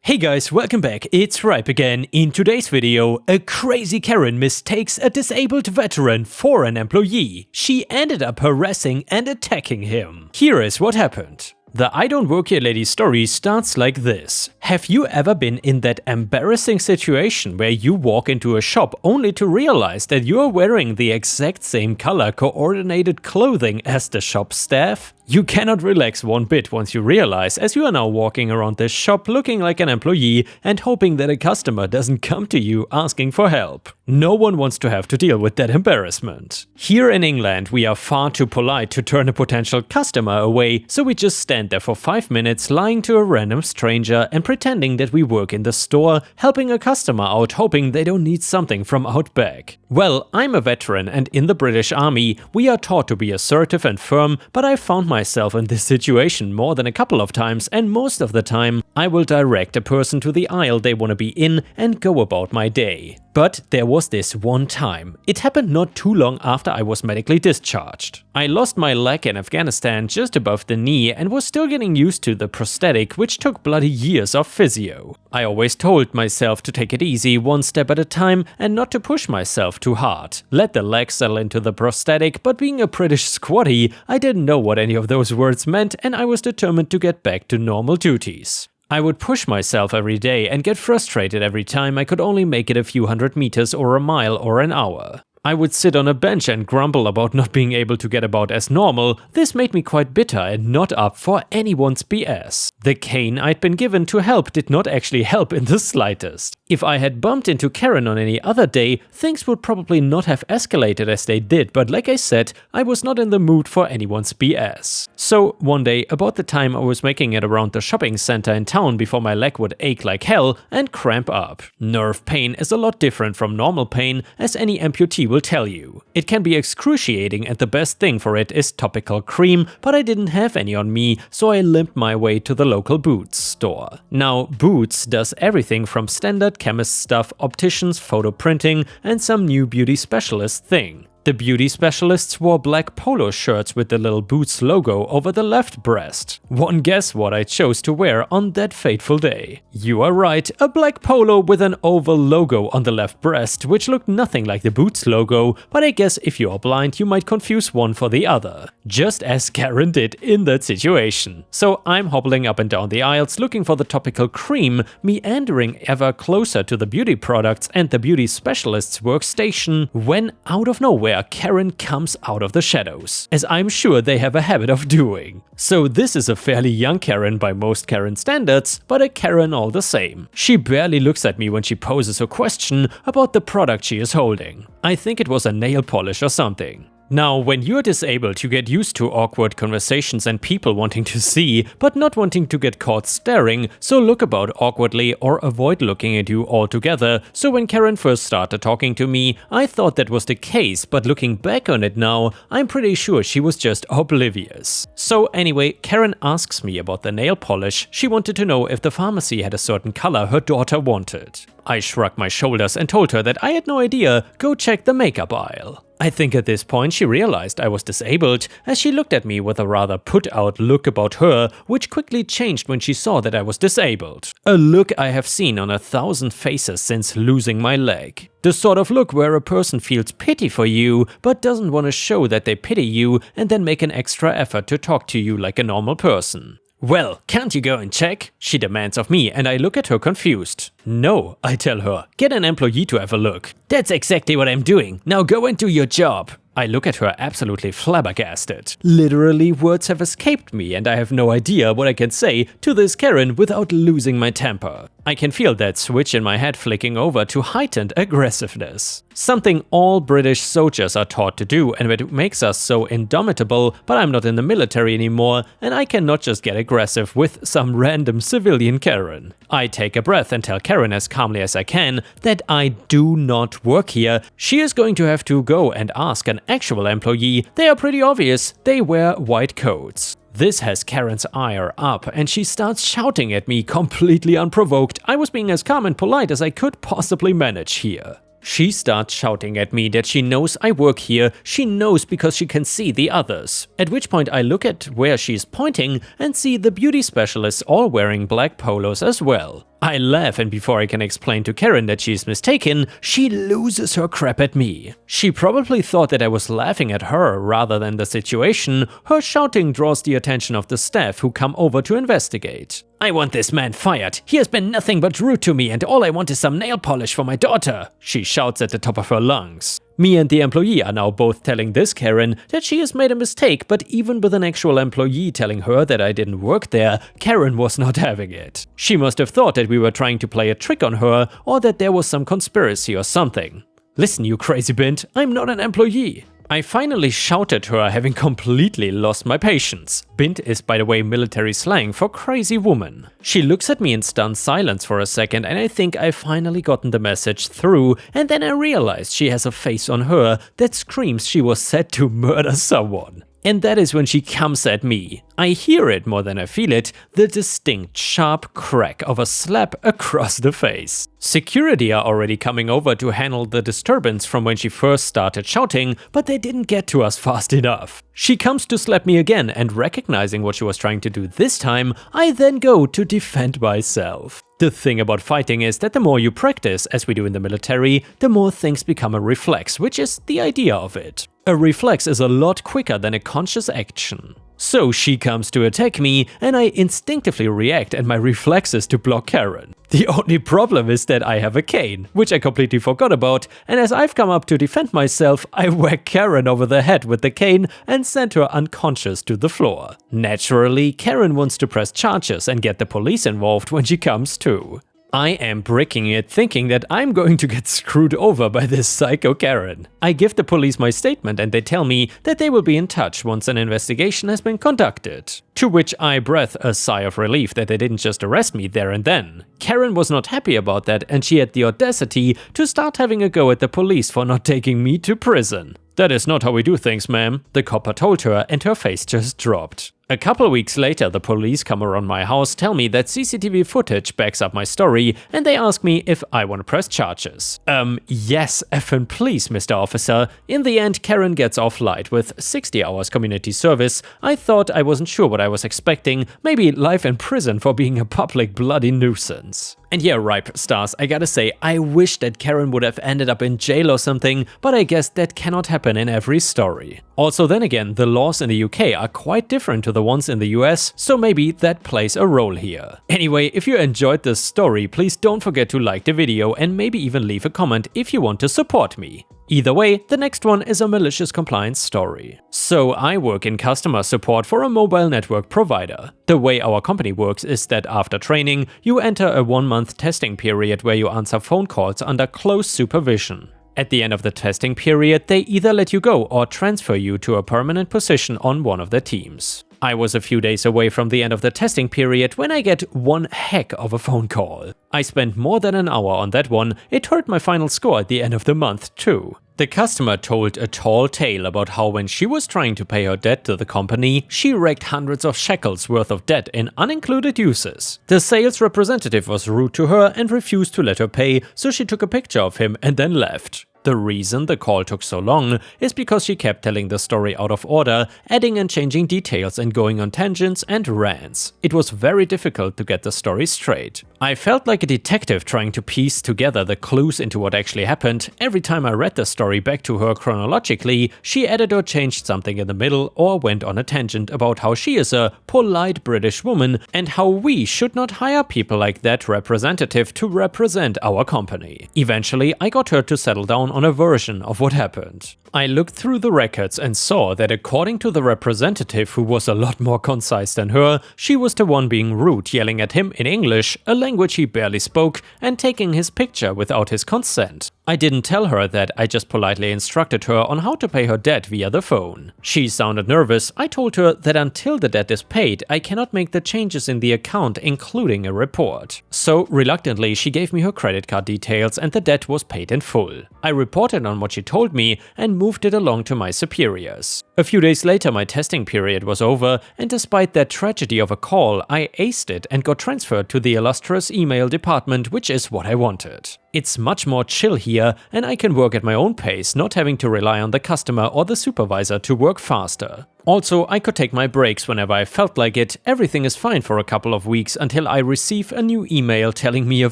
Hey guys, welcome back, it's Ripe again. In today's video, a crazy Karen mistakes a disabled veteran for an employee. She ended up harassing and attacking him. Here is what happened. The I Don't Work Here Lady story starts like this. Have you ever been in that embarrassing situation where you walk into a shop only to realize that you are wearing the exact same color coordinated clothing as the shop staff? You cannot relax one bit once you realize, as you are now walking around this shop looking like an employee and hoping that a customer doesn't come to you asking for help. No one wants to have to deal with that embarrassment. Here in England, we are far too polite to turn a potential customer away, so we just stand there for 5 minutes lying to a random stranger and pretending that we work in the store, helping a customer out, hoping they don't need something from out back. Well, I'm a veteran, and in the British Army, we are taught to be assertive and firm, but I found myself in this situation more than a couple of times, and most of the time I will direct a person to the aisle they want to be in and go about my day. But there was this one time. It happened not too long after I was medically discharged. I lost my leg in Afghanistan just above the knee and was still getting used to the prosthetic, which took bloody years of physio. I always told myself to take it easy, one step at a time, and not to push myself too hard. Let the leg settle into the prosthetic, but being a British squatty, I didn't know what any of those words meant, and I was determined to get back to normal duties. I would push myself every day and get frustrated every time I could only make it a few hundred meters or a mile or an hour. I would sit on a bench and grumble about not being able to get about as normal. This made me quite bitter and not up for anyone's BS. The cane I'd been given to help did not actually help in the slightest. If I had bumped into Karen on any other day, things would probably not have escalated as they did, but like I said, I was not in the mood for anyone's BS. So one day, about the time I was making it around the shopping center in town before my leg would ache like hell and cramp up. Nerve pain is a lot different from normal pain, as any amputee will tell you. It can be excruciating, and the best thing for it is topical cream, but I didn't have any on me, so I limped my way to the local Boots store. Now, Boots does everything from standard chemist stuff, opticians, photo printing, and some new beauty specialist thing. The beauty specialists wore black polo shirts with the little Boots logo over the left breast. One guess what I chose to wear on that fateful day. You are right, a black polo with an oval logo on the left breast, which looked nothing like the Boots logo, but I guess if you are blind you might confuse one for the other. Just as Karen did in that situation. So I'm hobbling up and down the aisles looking for the topical cream, meandering ever closer to the beauty products and the beauty specialist's workstation, when out of nowhere Karen comes out of the shadows, as I'm sure they have a habit of doing. So this is a fairly young Karen by most Karen standards, but a Karen all the same. She barely looks at me when she poses a question about the product she is holding. I think it was a nail polish or something. Now, when you're disabled, you get used to awkward conversations and people wanting to see, but not wanting to get caught staring, so look about awkwardly or avoid looking at you altogether. So when Karen first started talking to me, I thought that was the case, but looking back on it now, I'm pretty sure she was just oblivious. So anyway, Karen asks me about the nail polish. She wanted to know if the pharmacy had a certain color her daughter wanted. I shrugged my shoulders and told her that I had no idea, go check the makeup aisle. I think at this point she realized I was disabled, as she looked at me with a rather put-out look about her, which quickly changed when she saw that I was disabled. A look I have seen on 1,000 faces since losing my leg. The sort of look where a person feels pity for you, but doesn't want to show that they pity you and then make an extra effort to talk to you like a normal person. Well, can't you go and check? She demands of me, and I look at her confused. No, I tell her, get an employee to have a look. That's exactly what I'm doing. Now go and do your job. I look at her absolutely flabbergasted. Literally, words have escaped me and I have no idea what I can say to this Karen without losing my temper. I can feel that switch in my head flicking over to heightened aggressiveness. Something all British soldiers are taught to do and it makes us so indomitable, but I'm not in the military anymore and I cannot just get aggressive with some random civilian Karen. I take a breath and tell Karen as calmly as I can that I do not work here. She is going to have to go and ask an actual employee. They are pretty obvious, they wear white coats. This has Karen's ire up and she starts shouting at me completely unprovoked. I was being as calm and polite as I could possibly manage here. She starts shouting at me that she knows I work here, she knows because she can see the others. At which point I look at where she's pointing and see the beauty specialists all wearing black polos as well. I laugh, and before I can explain to Karen that she is mistaken, she loses her crap at me. She probably thought that I was laughing at her rather than the situation. Her shouting draws the attention of the staff who come over to investigate. "I want this man fired. He has been nothing but rude to me, and all I want is some nail polish for my daughter," she shouts at the top of her lungs. Me and the employee are now both telling this Karen that she has made a mistake, but even with an actual employee telling her that I didn't work there, Karen was not having it. She must have thought that we were trying to play a trick on her, or that there was some conspiracy or something. "Listen, you crazy bint, I'm not an employee." I finally shouted at her, having completely lost my patience. Bint is, by the way, military slang for crazy woman. She looks at me in stunned silence for a second, and I think I've finally gotten the message through, and then I realized she has a face on her that screams she was set to murder someone. And that is when she comes at me. I hear it more than I feel it, the distinct sharp crack of a slap across the face. Security are already coming over to handle the disturbance from when she first started shouting, but they didn't get to us fast enough. She comes to slap me again, and recognizing what she was trying to do this time, I then go to defend myself. The thing about fighting is that the more you practice, as we do in the military, the more things become a reflex, which is the idea of it. A reflex is a lot quicker than a conscious action. So she comes to attack me, and I instinctively react, and my reflex is to block Karen. The only problem is that I have a cane, which I completely forgot about, and as I've come up to defend myself, I whack Karen over the head with the cane and send her unconscious to the floor. Naturally, Karen wants to press charges and get the police involved when she comes to. I am bricking it, thinking that I'm going to get screwed over by this psycho Karen. I give the police my statement, and they tell me that they will be in touch once an investigation has been conducted. To which I breathe a sigh of relief that they didn't just arrest me there and then. Karen was not happy about that, and she had the audacity to start having a go at the police for not taking me to prison. "That is not how we do things, ma'am," the copper told her, and her face just dropped. A couple weeks later, the police come around my house, tell me that CCTV footage backs up my story, and they ask me if I want to press charges. Yes, effing please, Mr. Officer. In the end, Karen gets off light with 60 hours community service. I thought I wasn't sure what I was expecting, maybe life in prison for being a public bloody nuisance. And yeah, ripe stars, I gotta say, I wish that Karen would have ended up in jail or something, but I guess that cannot happen in every story. Also, then again, the laws in the UK are quite different to the ones in the US, so maybe that plays a role here. Anyway, if you enjoyed this story, please don't forget to like the video and maybe even leave a comment if you want to support me. Either way, the next one is a malicious compliance story. So I work in customer support for a mobile network provider. The way our company works is that after training, you enter a 1-month testing period where you answer phone calls under close supervision. At the end of the testing period, they either let you go or transfer you to a permanent position on one of their teams. I was a few days away from the end of the testing period when I get one heck of a phone call. I spent more than an hour on that one. It hurt my final score at the end of the month too. The customer told a tall tale about how when she was trying to pay her debt to the company, she raked hundreds of shekels worth of debt in unincluded uses. The sales representative was rude to her and refused to let her pay, so she took a picture of him and then left. The reason the call took so long is because she kept telling the story out of order, adding and changing details and going on tangents and rants. It was very difficult to get the story straight. I felt like a detective trying to piece together the clues into what actually happened. Every time I read the story back to her chronologically, she added or changed something in the middle or went on a tangent about how she is a polite British woman and how we should not hire people like that representative to represent our company. Eventually, I got her to settle down on a version of what happened. I looked through the records and saw that according to the representative, who was a lot more concise than her, she was the one being rude, yelling at him in English, a language he barely spoke, and taking his picture without his consent. I didn't tell her that, I just politely instructed her on how to pay her debt via the phone. She sounded nervous. I told her that until the debt is paid, I cannot make the changes in the account, including a report. So reluctantly, she gave me her credit card details and the debt was paid in full. I reported on what she told me and moved it along to my superiors. A few days later, my testing period was over, and despite that tragedy of a call, I aced it and got transferred to the illustrious email department, which is what I wanted. It's much more chill here, and I can work at my own pace, not having to rely on the customer or the supervisor to work faster. Also, I could take my breaks whenever I felt like it. Everything is fine for a couple of weeks until I receive a new email telling me a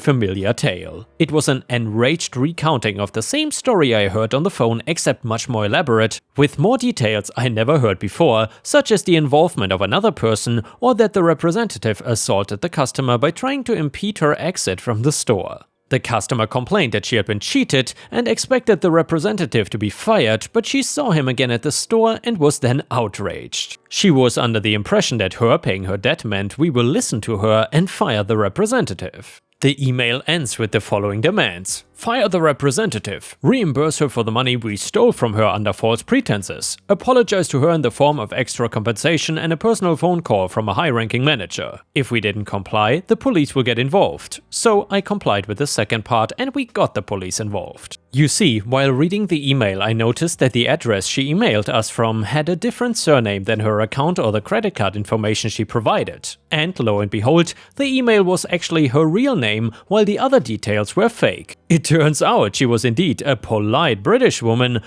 familiar tale. It was an enraged recounting of the same story I heard on the phone, except much more elaborate, with more details I never heard before, such as the involvement of another person or that the representative assaulted the customer by trying to impede her exit from the store. The customer complained that she had been cheated and expected the representative to be fired, but she saw him again at the store and was then outraged. She was under the impression that her paying her debt meant we will listen to her and fire the representative. The email ends with the following demands. Fire the representative, reimburse her for the money we stole from her under false pretenses, apologize to her in the form of extra compensation and a personal phone call from a high-ranking manager. If we didn't comply, the police will get involved. So I complied with the second part and we got the police involved. You see, while reading the email I noticed that the address she emailed us from had a different surname than her account or the credit card information she provided. And lo and behold, the email was actually her real name while the other details were fake. It turns out she was indeed a polite British woman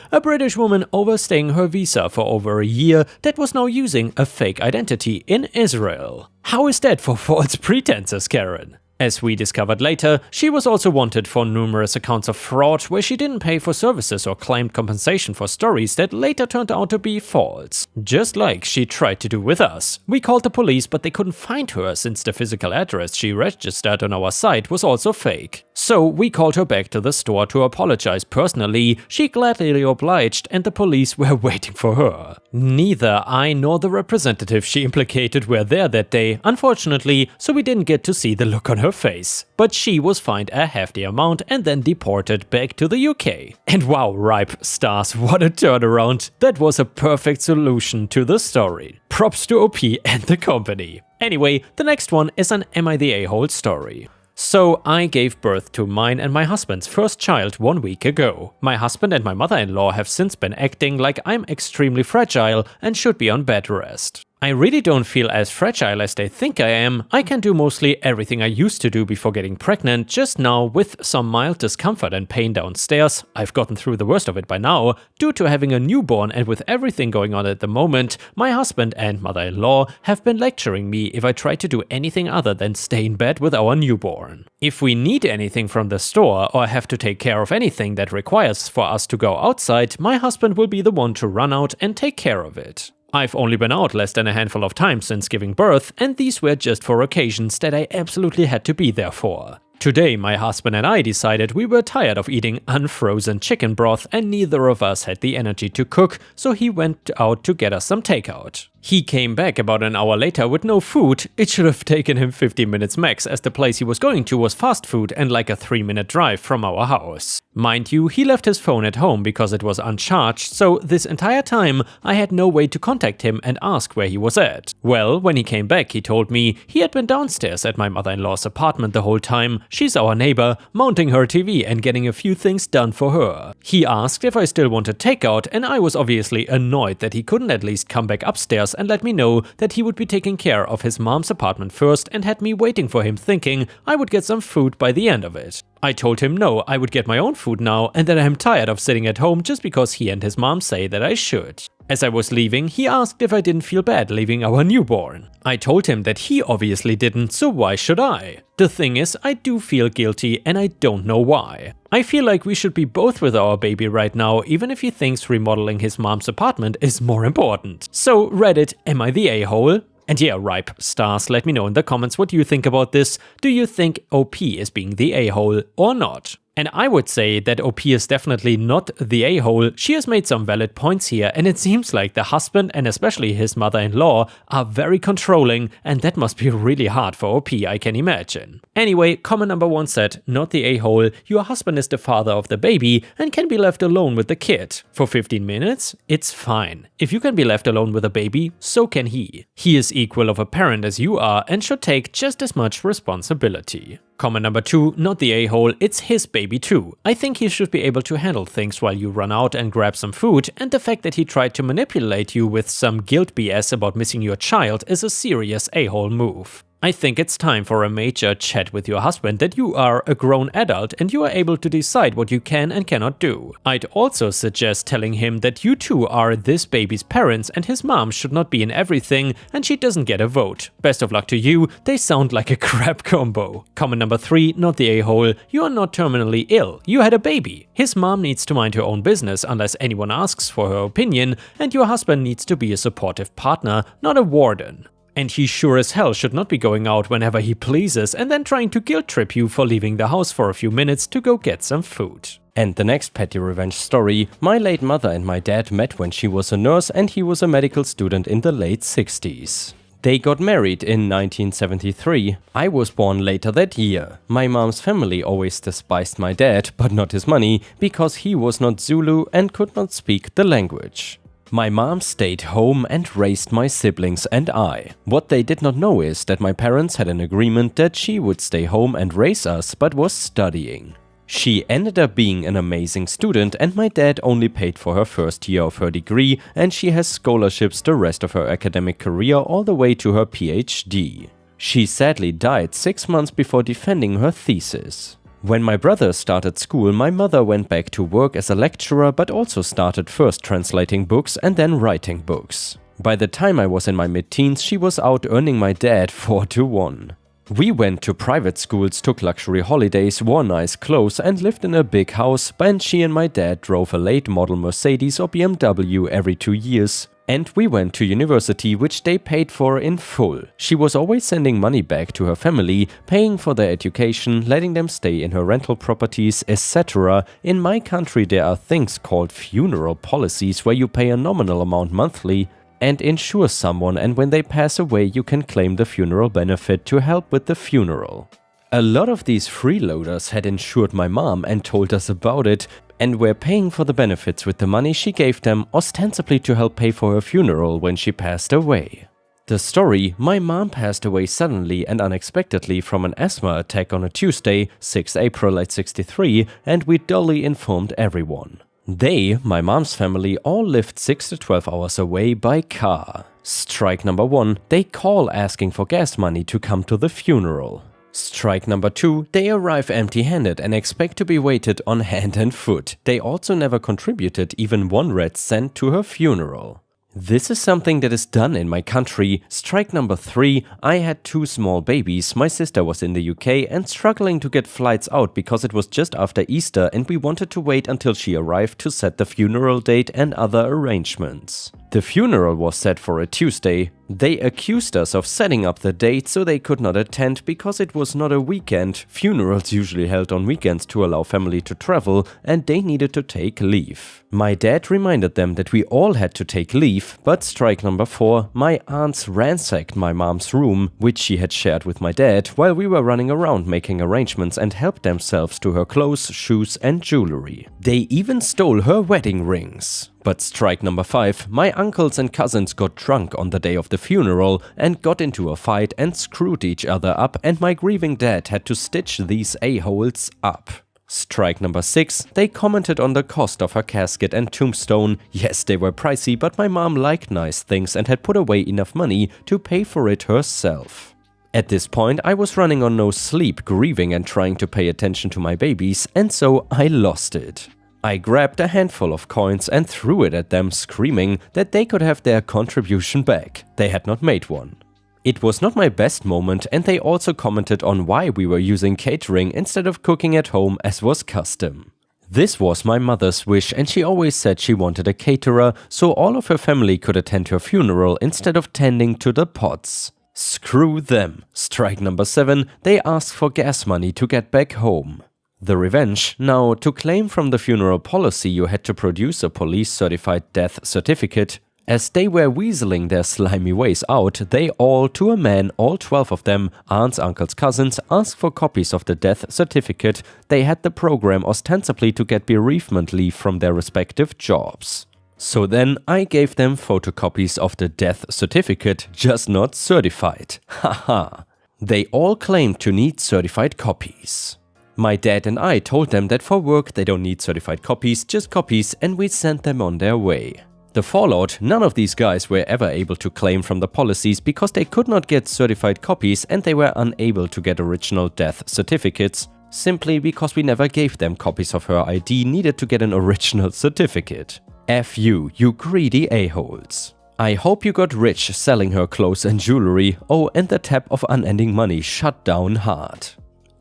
overstaying her visa for over a year that was now using a fake identity in Israel. How is that for false pretenses, Karen? As we discovered later, she was also wanted for numerous accounts of fraud where she didn't pay for services or claimed compensation for stories that later turned out to be false. Just like she tried to do with us. We called the police, but they couldn't find her since the physical address she registered on our site was also fake. So we called her back to the store to apologize personally. She gladly obliged and the police were waiting for her. Neither I nor the representative she implicated were there that day, unfortunately, so we didn't get to see the look on her face. But she was fined a hefty amount and then deported back to the UK. And wow, Ripe Stars, what a turnaround. That was a perfect solution to the story. Props to OP and the company. Anyway, the next one is an Am I the A-hole story. So I gave birth to mine and my husband's first child 1 week ago. My husband and my mother-in-law have since been acting like I'm extremely fragile and should be on bed rest. I really don't feel as fragile as they think I am. I can do mostly everything I used to do before getting pregnant, just now with some mild discomfort and pain downstairs. I've gotten through the worst of it by now. Due to having a newborn and with everything going on at the moment, my husband and mother-in-law have been lecturing me if I try to do anything other than stay in bed with our newborn. If we need anything from the store or have to take care of anything that requires for us to go outside, my husband will be the one to run out and take care of it. I've only been out less than a handful of times since giving birth, and these were just for occasions that I absolutely had to be there for. Today, my husband and I decided we were tired of eating unfrozen chicken broth and neither of us had the energy to cook, so he went out to get us some takeout. He came back about an hour later with no food. It should have taken him 15 minutes max, as the place he was going to was fast food and like a 3-minute drive from our house. Mind you, he left his phone at home because it was uncharged, so this entire time I had no way to contact him and ask where he was at. Well, when he came back he told me he had been downstairs at my mother-in-law's apartment the whole time. She's our neighbor, mounting her TV and getting a few things done for her. He asked if I still wanted takeout and I was obviously annoyed that he couldn't at least come back upstairs and let me know that he would be taking care of his mom's apartment first and had me waiting for him thinking I would get some food by the end of it. I told him no, I would get my own food now and that I'm tired of sitting at home just because he and his mom say that I should. As I was leaving, he asked if I didn't feel bad leaving our newborn. I told him that he obviously didn't, so why should I? The thing is, I do feel guilty and I don't know why. I feel like we should be both with our baby right now, even if he thinks remodeling his mom's apartment is more important. So Reddit, am I the a-hole? And yeah, Ripe Stars, let me know in the comments what you think about this. Do you think OP is being the a-hole or not? And I would say that OP is definitely not the a-hole. She has made some valid points here, and it seems like the husband and especially his mother-in-law are very controlling, and that must be really hard for OP, I can imagine. Anyway, comment number 1 said, not the a-hole, your husband is the father of the baby and can be left alone with the kid. For 15 minutes? It's fine. If you can be left alone with a baby, so can he. He is equal of a parent as you are and should take just as much responsibility. Comment number 2, not the a-hole, it's his baby too. I think he should be able to handle things while you run out and grab some food, and the fact that he tried to manipulate you with some guilt BS about missing your child is a serious a-hole move. I think it's time for a major chat with your husband that you are a grown adult and you are able to decide what you can and cannot do. I'd also suggest telling him that you two are this baby's parents and his mom should not be in everything and she doesn't get a vote. Best of luck to you, they sound like a crap combo. Comment number 3, not the a-hole. You are not terminally ill, you had a baby. His mom needs to mind her own business unless anyone asks for her opinion, and your husband needs to be a supportive partner, not a warden. And he sure as hell should not be going out whenever he pleases and then trying to guilt trip you for leaving the house for a few minutes to go get some food. And the next petty revenge story, my late mother and my dad met when she was a nurse and he was a medical student in the late 60s. They got married in 1973. I was born later that year. My mom's family always despised my dad, but not his money, because he was not Zulu and could not speak the language. My mom stayed home and raised my siblings and I. What they did not know is that my parents had an agreement that she would stay home and raise us, but was studying. She ended up being an amazing student and my dad only paid for her first year of her degree, and she has scholarships the rest of her academic career all the way to her PhD. She sadly died 6 months before defending her thesis. When my brother started school, my mother went back to work as a lecturer but also started first translating books and then writing books. By the time I was in my mid-teens, she was out earning my dad 4-1. We went to private schools, took luxury holidays, wore nice clothes and lived in a big house, and she and my dad drove a late model Mercedes or BMW every 2 years. And we went to university, which they paid for in full. She was always sending money back to her family, paying for their education, letting them stay in her rental properties, etc. In my country there are things called funeral policies where you pay a nominal amount monthly and insure someone, and when they pass away you can claim the funeral benefit to help with the funeral. A lot of these freeloaders had insured my mom and told us about it, and were paying for the benefits with the money she gave them, ostensibly to help pay for her funeral when she passed away. The story: my mom passed away suddenly and unexpectedly from an asthma attack on a Tuesday, 6 April at 63, and we dully informed everyone. They, my mom's family, all lived 6 to 12 hours away by car. Strike number 1, they call asking for gas money to come to the funeral. Strike number 2, they arrive empty-handed and expect to be waited on hand and foot. They also never contributed even 1 red cent to her funeral. This is something that is done in my country. Strike number 3, I had 2 small babies. My sister was in the UK and struggling to get flights out because it was just after Easter and we wanted to wait until she arrived to set the funeral date and other arrangements. The funeral was set for a Tuesday. They accused us of setting up the date so they could not attend because it was not a weekend. Funerals usually held on weekends to allow family to travel, and they needed to take leave. My dad reminded them that we all had to take leave, but strike number 4, my aunts ransacked my mom's room, which she had shared with my dad, while we were running around making arrangements, and helped themselves to her clothes, shoes and jewelry. They even stole her wedding rings. But strike number 5, my uncles and cousins got drunk on the day of the funeral and got into a fight and screwed each other up, and my grieving dad had to stitch these a-holes up. Strike number 6, they commented on the cost of her casket and tombstone. Yes, they were pricey, but my mom liked nice things and had put away enough money to pay for it herself. At this point, I was running on no sleep, grieving and trying to pay attention to my babies, and so I lost it. I grabbed a handful of coins and threw it at them, screaming that they could have their contribution back. They had not made one. It was not my best moment, and they also commented on why we were using catering instead of cooking at home as was custom. This was my mother's wish, and she always said she wanted a caterer so all of her family could attend her funeral instead of tending to the pots. Screw them. Strike number 7, they asked for gas money to get back home. The revenge. Now, to claim from the funeral policy you had to produce a police-certified death certificate. As they were weaseling their slimy ways out, they all, to a man, all 12 of them, aunts, uncles, cousins, asked for copies of the death certificate. They had the program ostensibly to get bereavement leave from their respective jobs. So then I gave them photocopies of the death certificate, just not certified. Haha. They all claimed to need certified copies. My dad and I told them that for work they don't need certified copies, just copies, and we sent them on their way. The fallout, none of these guys were ever able to claim from the policies because they could not get certified copies and they were unable to get original death certificates, simply because we never gave them copies of her ID needed to get an original certificate. F you greedy a-holes. I hope you got rich selling her clothes and jewelry. Oh, and the tap of unending money shut down hard.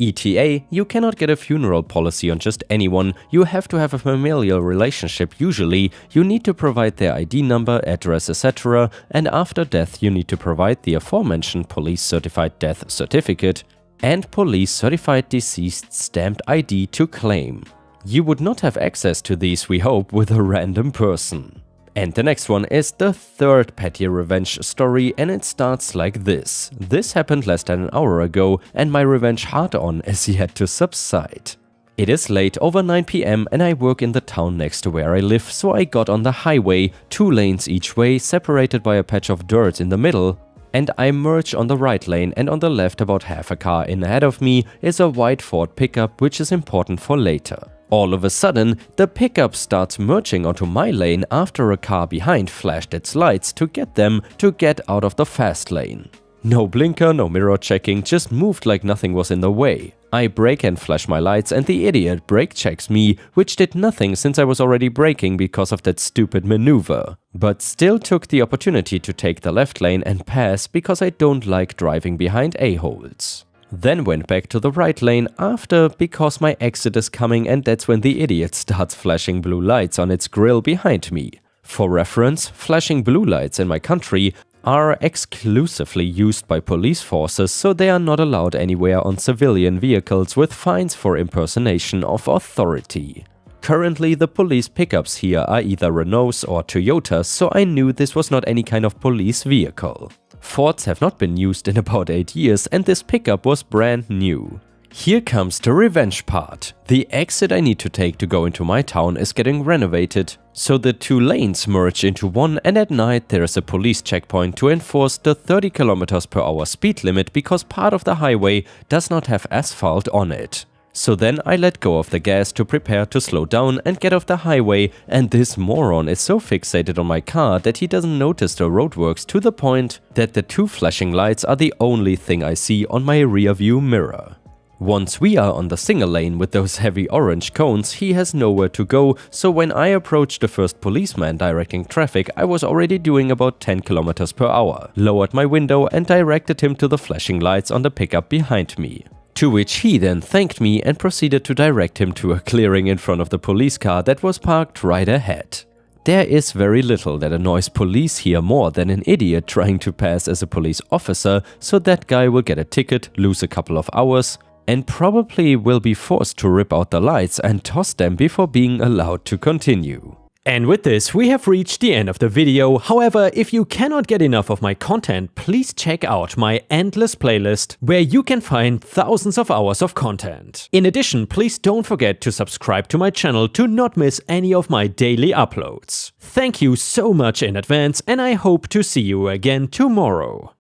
ETA, you cannot get a funeral policy on just anyone, you have to have a familial relationship usually, you need to provide their ID number, address, etc. and after death you need to provide the aforementioned police certified death certificate and police certified deceased stamped ID to claim. You would not have access to these, we hope, with a random person. And the next one is the third petty revenge story and it starts like this. This happened less than an hour ago and my revenge hard-on is yet to subside. It is late, over 9 PM and I work in the town next to where I live, so I got on the highway, 2 lanes each way, separated by a patch of dirt in the middle, and I merge on the right lane and on the left about half a car in ahead of me is a white Ford pickup, which is important for later. All of a sudden, the pickup starts merging onto my lane after a car behind flashed its lights to get them to get out of the fast lane. No blinker, no mirror checking, just moved like nothing was in the way. I brake and flash my lights and the idiot brake checks me, which did nothing since I was already braking because of that stupid maneuver. But still took the opportunity to take the left lane and pass because I don't like driving behind a-holes. Then went back to the right lane after because my exit is coming and that's when the idiot starts flashing blue lights on its grille behind me. For reference, flashing blue lights in my country are exclusively used by police forces, so they are not allowed anywhere on civilian vehicles with fines for impersonation of authority. Currently, the police pickups here are either Renaults or Toyotas, so I knew this was not any kind of police vehicle. Fords have not been used in about 8 years and this pickup was brand new. Here comes the revenge part. The exit I need to take to go into my town is getting renovated, so the 2 lanes merge into one and at night there is a police checkpoint to enforce the 30 km/h speed limit because part of the highway does not have asphalt on it. So then I let go of the gas to prepare to slow down and get off the highway, and this moron is so fixated on my car that he doesn't notice the roadworks to the point that the 2 flashing lights are the only thing I see on my rear view mirror. Once we are on the single lane with those heavy orange cones, he has nowhere to go, so when I approached the first policeman directing traffic, I was already doing about 10 km/h, lowered my window and directed him to the flashing lights on the pickup behind me. To which he then thanked me and proceeded to direct him to a clearing in front of the police car that was parked right ahead. There is very little that annoys police here more than an idiot trying to pass as a police officer, so that guy will get a ticket, lose a couple of hours, and probably will be forced to rip out the lights and toss them before being allowed to continue. And with this, we have reached the end of the video. However, if you cannot get enough of my content, please check out my endless playlist, where you can find thousands of hours of content. In addition, please don't forget to subscribe to my channel to not miss any of my daily uploads. Thank you so much in advance, and I hope to see you again tomorrow.